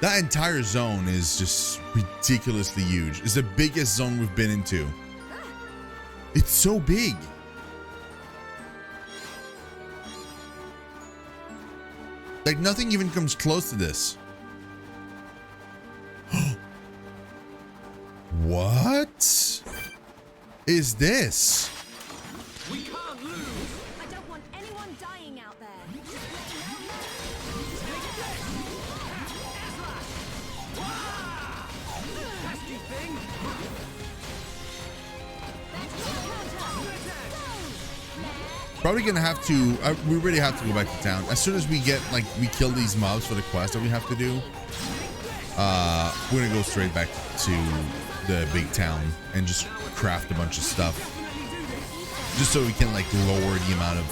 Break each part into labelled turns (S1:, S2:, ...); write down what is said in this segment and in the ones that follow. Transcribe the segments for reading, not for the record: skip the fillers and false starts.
S1: That entire zone is just ridiculously huge. It's the biggest zone we've been into. It's so big. Like nothing even comes close to this. What is this?
S2: We can't lose.
S3: I don't want anyone dying out there.
S2: Pesky thing.
S1: Probably gonna have to. We really have to go back to town as soon as we get like we kill these mobs for the quest that we have to do. We're gonna go straight back to the big town and just craft a bunch of stuff, just so we can like lower the amount of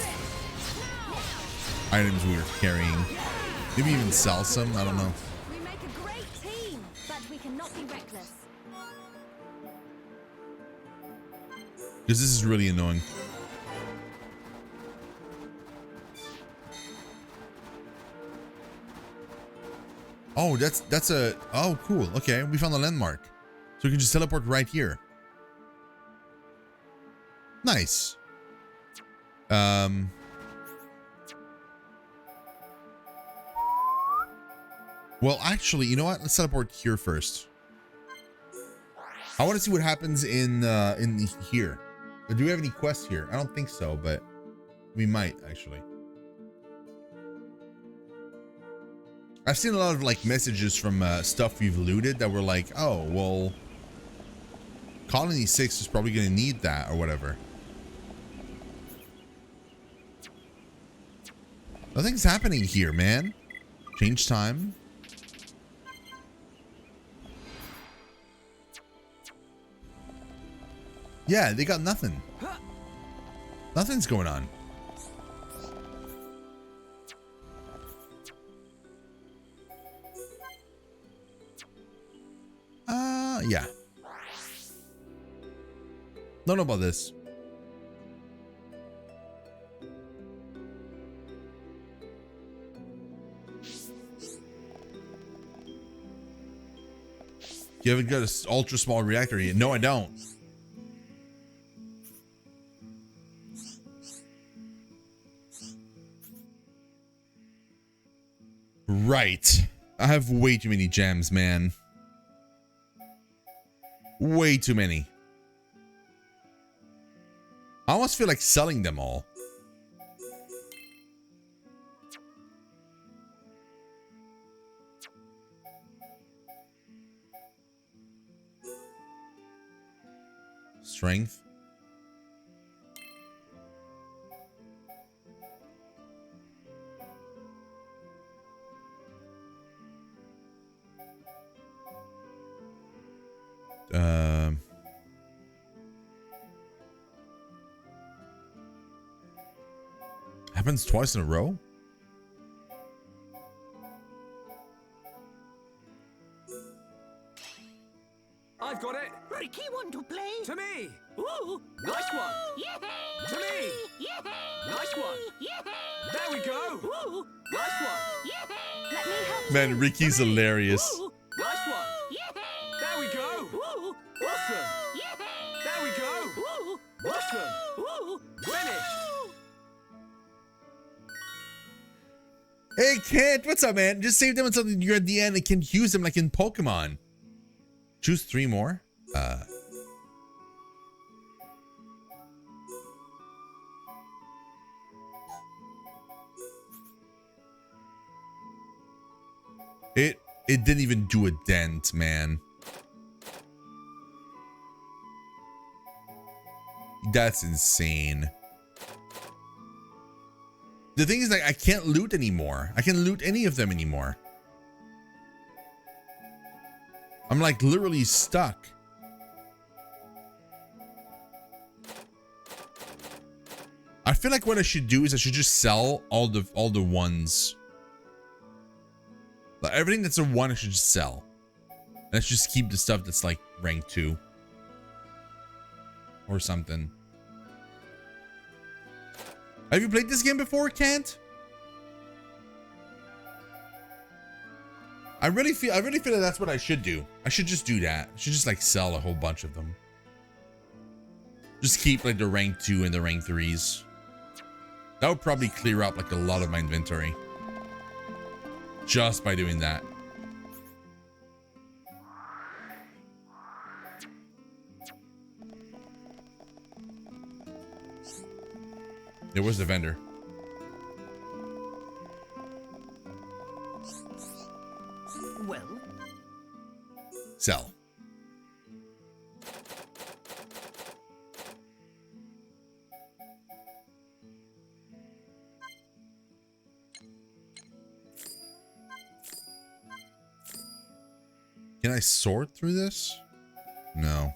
S1: items we're carrying. Maybe even sell some. I don't know.
S3: We make a great team, but we cannot be reckless.
S1: Because this is really annoying. Oh, that's a, oh, cool. Okay, we found a landmark. So we can just teleport right here. Nice. Well, actually, you know what? Let's teleport here first. I want to see what happens in here. Do we have any quests here? I don't think so, but we might actually. I've seen a lot of like messages from stuff we've looted that were like, oh, well, Colony 6 is probably going to need that or whatever. Nothing's happening here, man. Change time. Yeah, they got nothing. Nothing's going on. Yeah. Don't know about this. You haven't got an ultra small reactor yet. No, I don't. Right. I have way too many gems, man. Way too many. I almost feel like selling them all. Strength. Happens twice in a row?
S2: I've got it.
S4: Ricky, want to play?
S2: To me.
S4: Ooh.
S2: Nice one.
S4: Yay!
S2: To me.
S4: Yay!
S2: Nice one.
S4: Yay!
S2: There we go.
S4: Ooh.
S2: Nice one.
S4: Yay!
S3: Let me help.
S1: Man, Ricky's hilarious.
S4: Ooh.
S2: Nice one.
S4: Yay!
S2: There we go.
S4: Ooh.
S2: Awesome.
S4: Yay!
S2: There we go.
S4: Ooh.
S2: Awesome.
S4: Ooh.
S2: Finished.
S1: Hey, Kent, what's up, man? Just save them until you're at the end and can use them like in Pokemon. Choose 3 more. It didn't even do a dent, man. That's insane. The thing is, like, I can't loot anymore. I can't loot any of them anymore. I'm like literally stuck. I feel like what I should do is I should just sell all the ones. Like everything that's a 1 I should just sell. Let's just keep the stuff that's like rank 2. Or something. Have you played this game before, Kent? I really feel that that's what I should do. I should just do that. I should just like sell a whole bunch of them. Just keep like the rank 2 and the rank 3s. That would probably clear up like a lot of my inventory. Just by doing that. There was the vendor.
S4: Well,
S1: Sell. Can I sort through this? No.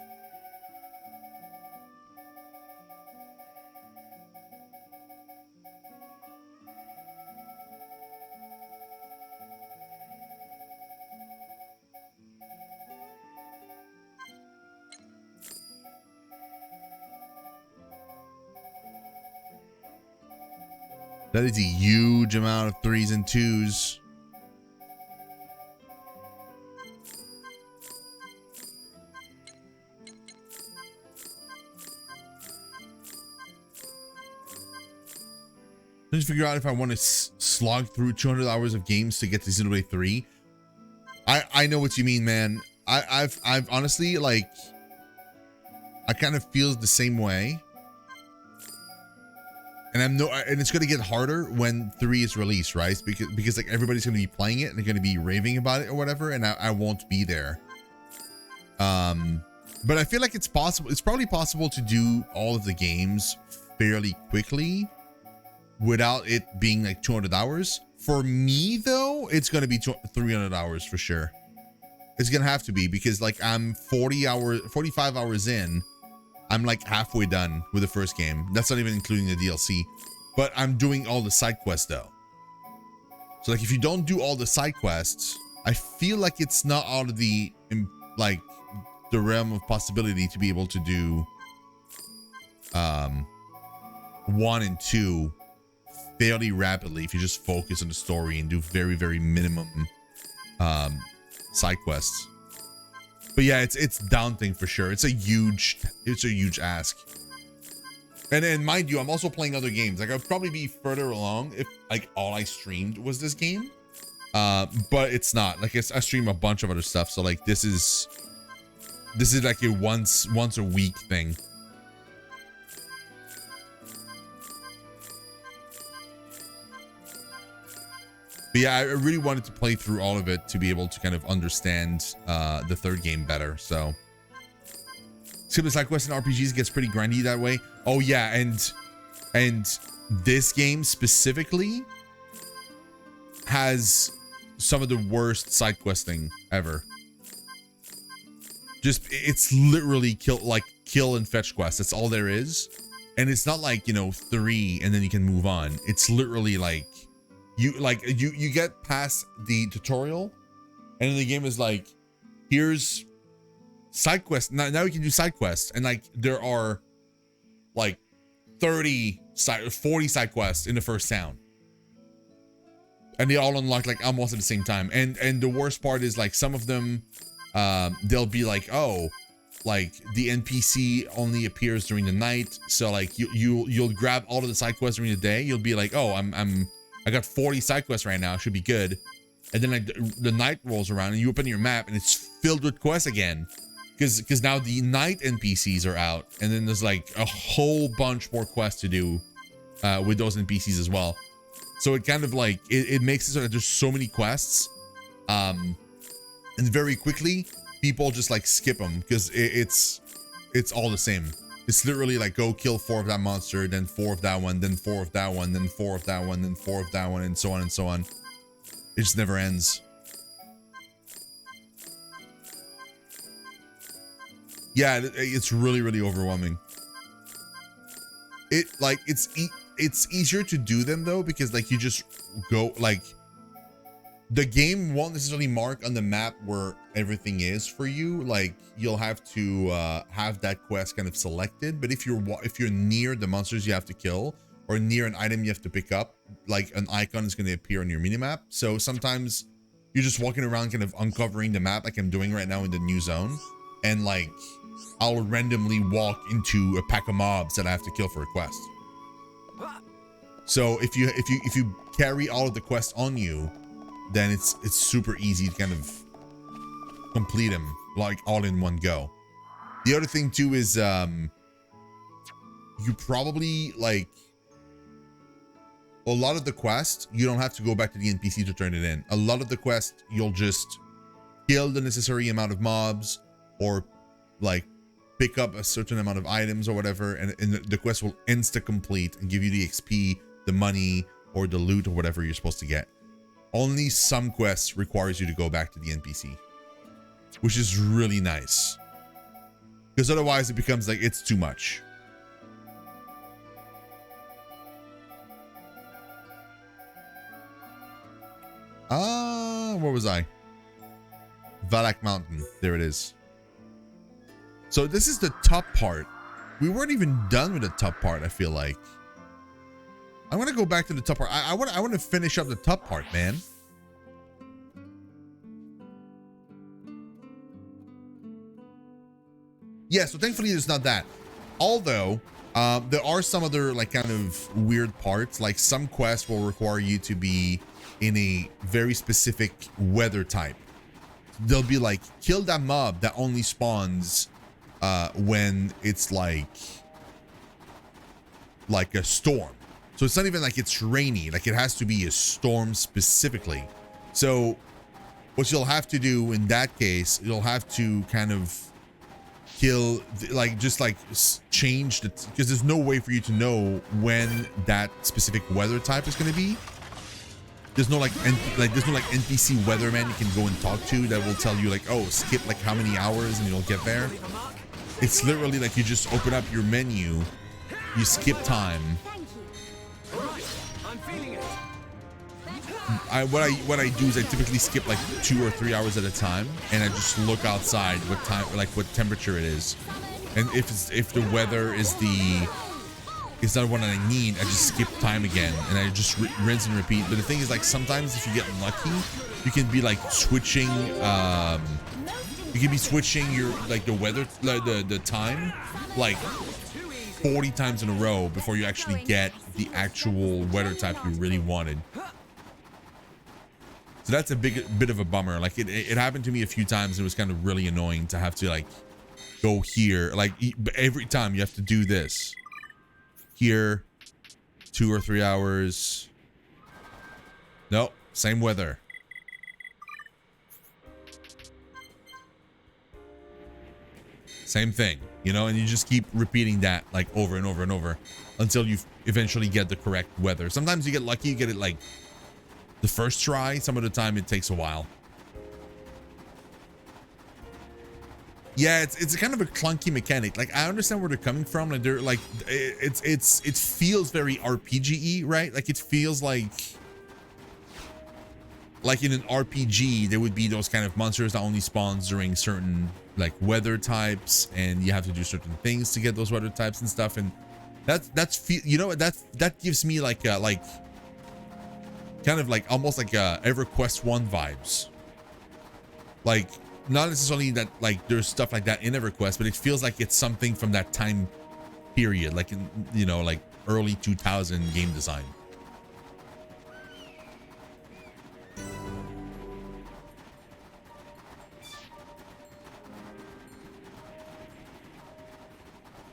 S1: That is a huge amount of 3s and 2s. Trying to figure out if I want to slog through 200 hours of games to get to Xenoblade 3. I know what you mean, man. I've honestly, like, I kind of feel the same way. And it's gonna get harder when 3 is released, right? Because like everybody's gonna be playing it and they're gonna be raving about it or whatever, and I won't be there. But I feel like it's possible. It's probably possible to do all of the games fairly quickly without it being like 200 hours. For me though, it's gonna be 300 hours for sure. It's gonna have to be, because like I'm 45 hours in. I'm like halfway done with the first game. That's not even including the DLC. But I'm doing all the side quests though. So like if you don't do all the side quests, I feel like it's not out of the like the realm of possibility to be able to do 1 and 2 fairly rapidly if you just focus on the story and do very, very minimum side quests. But yeah, it's daunting for sure. It's a huge ask. And then mind you, I'm also playing other games. Like I'd probably be further along if like all I streamed was this game. But it's not. Like I stream a bunch of other stuff. So like this is like a once a week thing. But yeah, I really wanted to play through all of it to be able to kind of understand the third game better. So skipping side quests in RPGs gets pretty grindy that way. Oh yeah, and this game specifically has some of the worst side questing ever. Just it's literally kill and fetch quests. That's all there is. And it's not like, you know, 3 and then you can move on. It's literally like you get past the tutorial and then the game is like, here's side quests. Now you can do side quests, and like there are like 40 side quests in the first town, and they all unlock like almost at the same time. And the worst part is like some of them they'll be like, oh, like the NPC only appears during the night, so like you'll grab all of the side quests during the day. You'll be like, oh, I got 40 side quests right now, should be good. And then like the night rolls around and you open your map and it's filled with quests again, because now the night NPCs are out, and then there's like a whole bunch more quests to do with those NPCs as well. So it kind of like it makes it so that there's so many quests, and very quickly people just like skip them because it's all the same. It's literally like go kill 4 of that monster, then 4 of that one, then 4 of that one, then 4 of that one, then 4 of that one, and so on and so on. It just never ends. Yeah, it's really, really overwhelming. It's easier to do them though, because like you just go like the game won't necessarily mark on the map where everything is for you. Like you'll have to have that quest kind of selected. But if you're near the monsters you have to kill, or near an item you have to pick up, like an icon is going to appear on your minimap. So sometimes you're just walking around kind of uncovering the map like I'm doing right now in the new zone, and like I'll randomly walk into a pack of mobs that I have to kill for a quest. So if you carry all of the quests on you, then it's super easy to kind of complete them like all in one go. The other thing too is you probably like a lot of the quest, you don't have to go back to the NPC to turn it in. A lot of the quest, you'll just kill the necessary amount of mobs or like pick up a certain amount of items or whatever, and the quest will insta complete and give you the XP, the money, or the loot or whatever you're supposed to get. Only some quests requires you to go back to the NPC, which is really nice, because otherwise it becomes like it's too much. Where was I? Valak Mountain. There it is. So this is the top part. We weren't even done with the top part, I feel like. I want to go back to the top part. I want to finish up the top part, man. Yeah, so thankfully there's not that. Although, there are some other like kind of weird parts. Like some quests will require you to be in a very specific weather type. They'll be like, kill that mob that only spawns when it's like a storm. So it's not even like it's rainy, like it has to be a storm specifically. So what you'll have to do in that case, you'll have to kind of kill, like just like change the, because there's no way for you to know when that specific weather type is going to be. There's no there's no NPC weatherman you can go and talk to that will tell you like, oh, skip like how many hours and you'll get there. It's literally like you just open up your menu, you skip time. What I do is I typically skip like 2 or 3 hours at a time, and I just look outside what time, like what temperature it is, and if the weather is it's not what I need, I just skip time again, and I just rinse and repeat. But the thing is, like, sometimes if you get lucky, you can be like switching. You can be switching your like the weather, the time, like 40 times in a row before you actually get the actual weather type you really wanted. So that's a bit of a bummer. Like it happened to me a few times. It was kind of really annoying to have to like go here. Like every time you have to do this. Here, 2 or 3 hours. Nope, same weather. Same thing, you know, and you just keep repeating that like over and over and over until you eventually get the correct weather. Sometimes you get lucky, you get it like the first try. Some of the time it takes a while. Yeah, it's kind of a clunky mechanic. Like I understand where they're coming from. Like they're like it feels very RPG-y, right? Like it feels like in an RPG there would be those kind of monsters that only spawns during certain like weather types, and you have to do certain things to get those weather types and stuff. And that's you know, that gives me like kind of like almost like EverQuest 1 vibes. Like not necessarily that like there's stuff like that in EverQuest, but it feels like it's something from that time period, like in, you know, like early 2000 game design.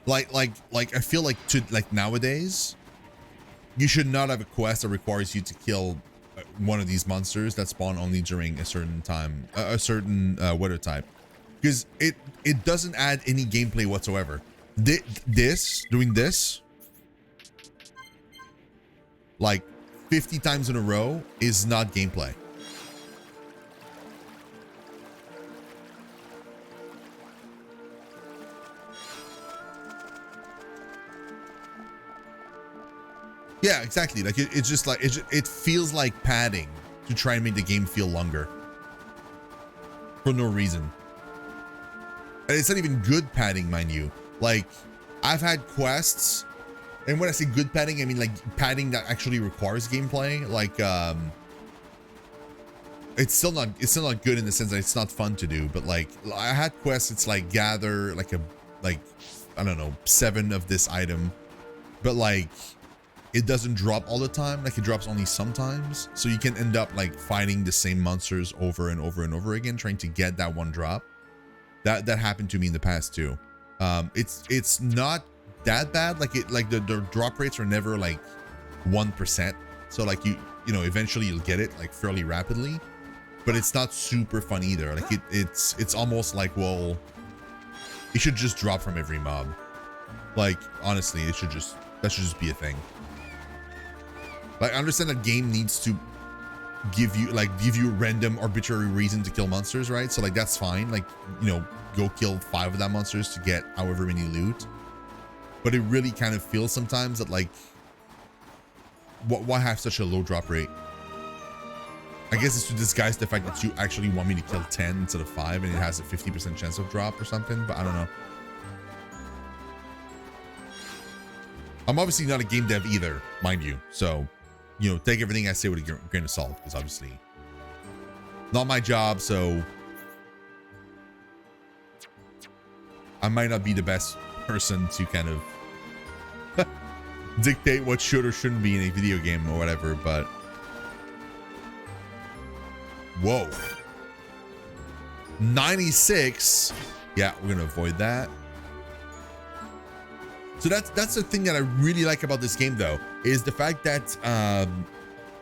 S1: Like I feel like nowadays you should not have a quest that requires you to kill one of these monsters that spawn only during a certain time, a certain weather type, because it doesn't add any gameplay whatsoever. Doing this like 50 times in a row is not gameplay. Yeah, exactly. Like it's just like it feels like padding to try and make the game feel longer for no reason. And it's not even good padding, mind you. Like I've had quests, and when I say good padding, I mean like padding that actually requires gameplay. Like it's still not good in the sense that it's not fun to do, but like I had quests, it's like gather like I don't know, 7 of this item, but like it doesn't drop all the time, like it drops only sometimes, so you can end up like fighting the same monsters over and over and over again trying to get that one drop. That happened to me in the past too. It's not that bad, like the drop rates are never like 1%, so like you know eventually you'll get it like fairly rapidly, but it's not super fun either. Like it's almost like, well, it should just drop from every mob. Like honestly, that should just be a thing. Like I understand that game needs to give you a random arbitrary reason to kill monsters, right? So like that's fine, like, you know, go kill 5 of that monsters to get however many loot, but it really kind of feels sometimes that like why have such a low drop rate? I guess it's to disguise the fact that you actually want me to kill 10 instead of 5 and it has a 50% chance of drop or something, but I don't know. I'm obviously not a game dev either, mind you, so, you know, take everything I say with a grain of salt, because obviously not my job, so I might not be the best person to kind of dictate what should or shouldn't be in a video game or whatever, but whoa, 96. Yeah, we're gonna avoid that. So that's the thing that I really like about this game, though, is the fact that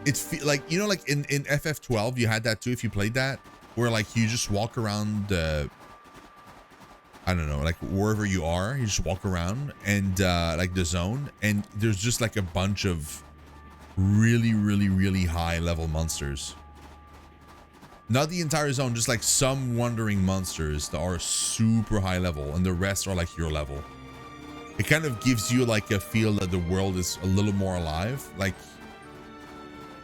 S1: it's like, you know, like in FF12 you had that too if you played that, where like you just walk around I don't know, like wherever you are, you just walk around and like the zone, and there's just like a bunch of really high level monsters. Not the entire zone, just like some wandering monsters that are super high level, and the rest are like your level. It kind of gives you like a feel that the world is a little more alive, like,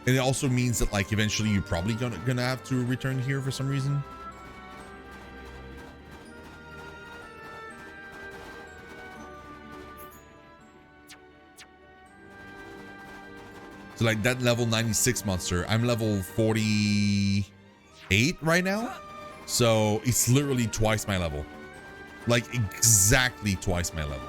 S1: and it also means that like eventually you're probably gonna have to return here for some reason. So like that level 96 monster, I'm level 48 right now, so it's literally twice my level, like exactly twice my level.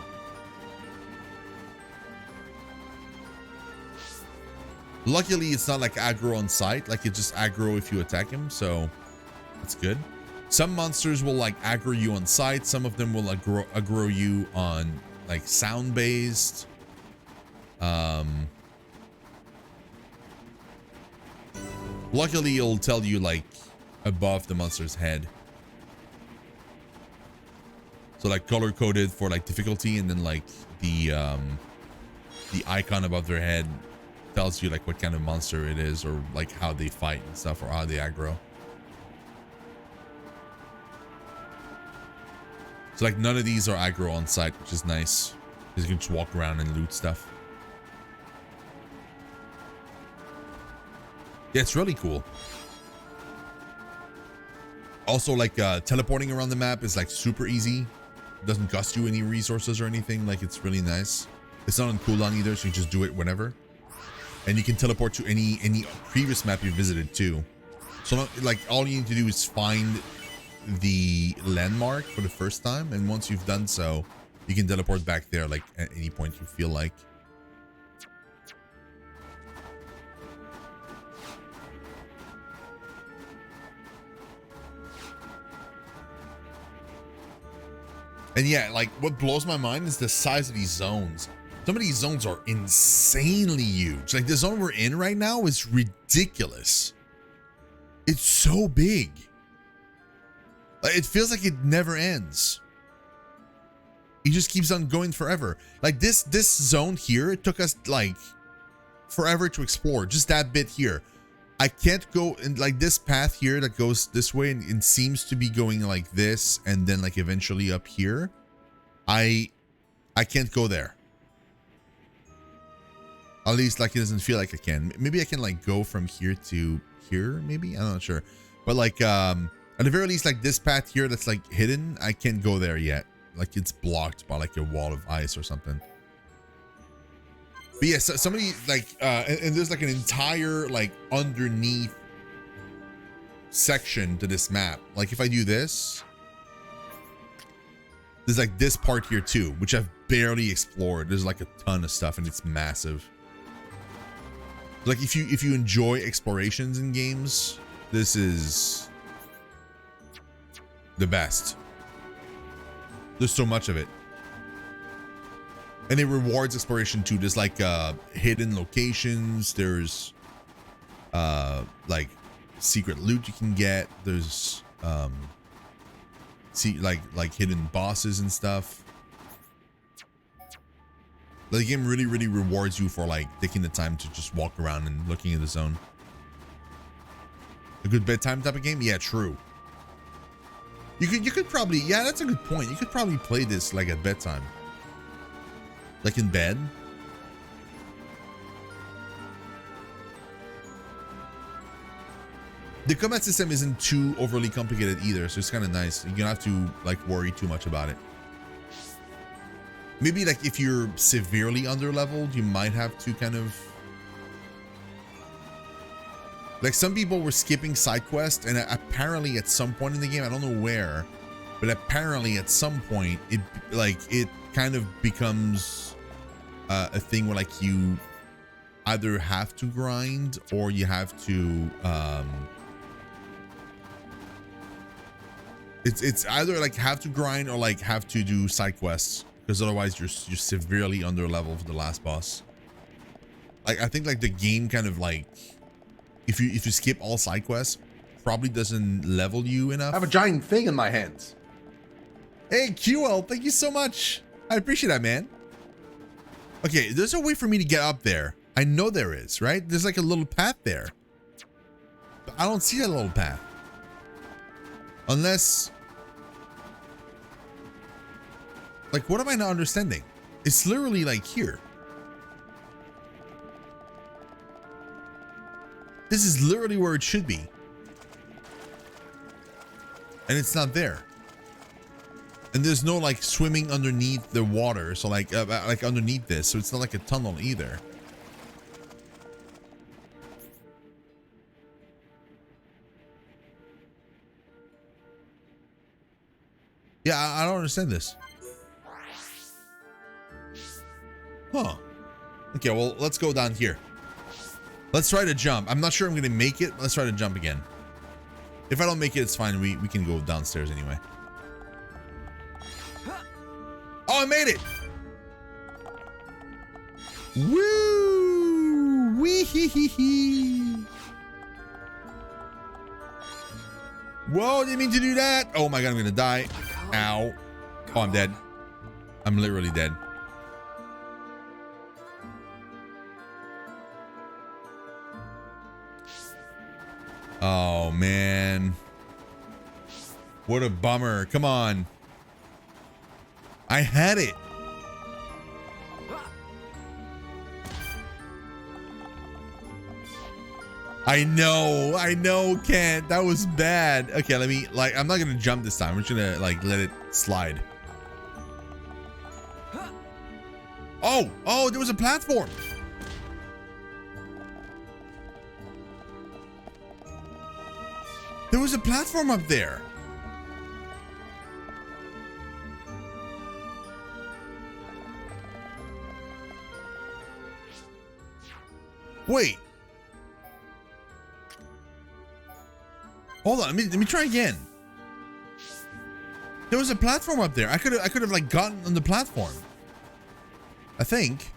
S1: Luckily, it's not like aggro on sight, like it's just aggro if you attack him, so that's good. Some monsters will like aggro you on sight, some of them will aggro you on like sound based. Luckily, it'll tell you like above the monster's head. So like color coded for like difficulty, and then like the icon above their head tells you like what kind of monster it is, or like how they fight and stuff, or how they aggro. So like none of these are aggro on sight, which is nice, because you can just walk around and loot stuff. Yeah, it's really cool. Also, like teleporting around the map is like super easy. It doesn't cost you any resources or anything. Like, it's really nice. It's not on cooldown either, so you just do it whenever. And you can teleport to any previous map you visited too. So like all you need to do is find the landmark for the first time, and once you've done so, you can teleport back there like at any point you feel like. And yeah, like what blows my mind is the size of these zones. Some of these zones are insanely huge. Like the zone we're in right now is ridiculous. It's so big. It feels like it never ends. It just keeps on going forever. Like this zone here, it took us like forever to explore. Just that bit here. I can't go in like this path here that goes this way, and it seems to be going like this, and then like eventually up here. I can't go there. At least like it doesn't feel like I can. Maybe I can like go from here to here, maybe? I'm not sure. But like at the very least, like this path here that's like hidden, I can't go there yet. Like it's blocked by like a wall of ice or something. But yeah, so somebody like and there's like an entire like underneath section to this map. Like if I do this, there's like this part here too, which I've barely explored. There's like a ton of stuff and it's massive. Like if you enjoy explorations in games, this is the best. There's so much of it. And it rewards exploration too. There's like hidden locations. There's like secret loot you can get. There's like hidden bosses and stuff. The game really rewards you for like taking the time to just walk around and looking in the zone. A good bedtime type of game? Yeah, true. You could probably, yeah, that's a good point. You could probably play this like at bedtime. Like in bed. The combat system isn't too overly complicated either, so it's kind of nice. You don't have to like worry too much about it. Maybe like if you're severely underleveled, you might have to kind of like some people were skipping side quests, and apparently at some point in the game, I don't know where, but apparently at some point it kind of becomes a thing where like you either have to grind or you have to it's either like have to grind or like have to do side quests, because otherwise you're severely under level for the last boss. Like I think like the game kind of like if you skip all side quests, probably doesn't level you enough.
S5: I have a giant thing in my hands.
S1: Hey QL, thank you so much. I appreciate that, man. Okay, there's a way for me to get up there. I know there is, right? There's like a little path there, but I don't see that little path. Unless, like, what am I not understanding? It's literally like here. This is literally where it should be. And it's not there. And there's no like swimming underneath the water. So like underneath this. So it's not like a tunnel either. Yeah, I don't understand this. Huh. Okay, well, let's go down here. Let's try to jump. I'm not sure I'm going to make it. Let's try to jump again. If I don't make it, it's fine. We can go downstairs anyway. Oh, I made it. Woo! Wee hee hee hee. Whoa, didn't mean to do that. Oh my God, I'm going to die. Ow. Oh, I'm dead. I'm literally dead. Oh, man. What a bummer. Come on. I had it. I know, Kent. That was bad. Okay, let me, like, I'm not gonna jump this time. I'm just gonna, like, let it slide. Oh, there was a platform. There was a platform up there. Wait. Hold on, let me try again. There was a platform up there. I could have like gotten on the platform. I think.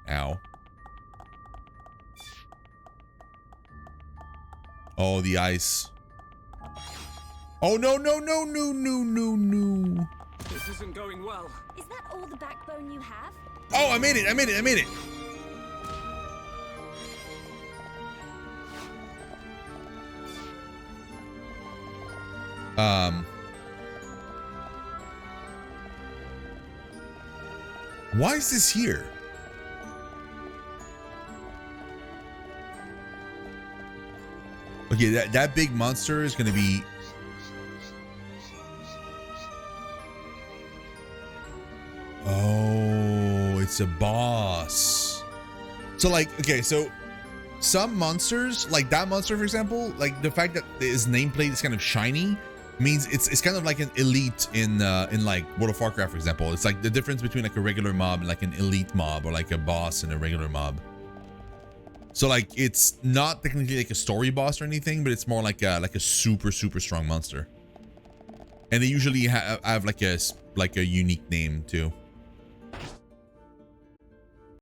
S1: Ow. Oh, the ice. Oh, no.
S2: This isn't going well.
S3: Is that all the backbone you have?
S1: Oh, I made it. Why is this here? Okay, that big monster is gonna be. Oh, it's a boss. So like, okay, so some monsters, like that monster, for example, like the fact that his nameplate is kind of shiny means it's kind of like an elite in like World of Warcraft, for example. It's like the difference between like a regular mob and like an elite mob, or like a boss and a regular mob. So like it's not technically like a story boss or anything, but it's more like a super strong monster. And they usually have like a unique name too.